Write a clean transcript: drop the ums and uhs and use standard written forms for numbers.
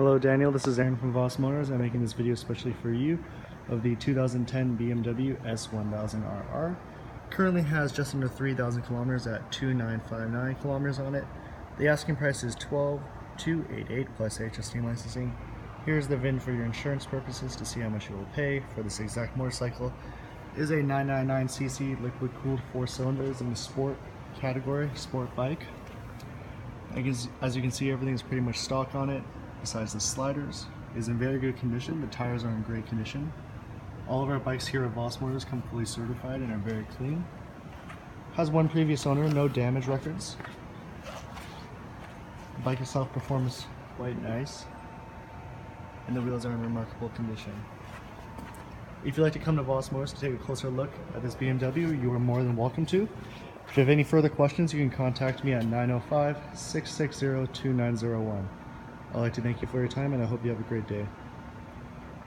Hello Daniel, this is Aaron from Voss Motors. I'm making this video especially for you of the 2010 BMW S1000RR. Currently has just under 3,000 kilometers at 2,959 kilometers on it. The asking price is $12,288 plus HST licensing. Here's the VIN for your insurance purposes to see how much you will pay for this exact motorcycle. It is a 999cc liquid cooled 4 cylinders in the sport category, sport bike. As you can see, everything is pretty much stock on it. Besides the sliders, it is in very good condition. The tires are in great condition. All of our bikes here at Voss Motors come fully certified and are very clean. Has one previous owner, no damage records. The bike itself performs quite nice, and the wheels are in remarkable condition. If you'd like to come to Voss Motors to take a closer look at this BMW, you are more than welcome to. If you have any further questions, you can contact me at 905-660-2901. I'd like to thank you for your time, and I hope you have a great day.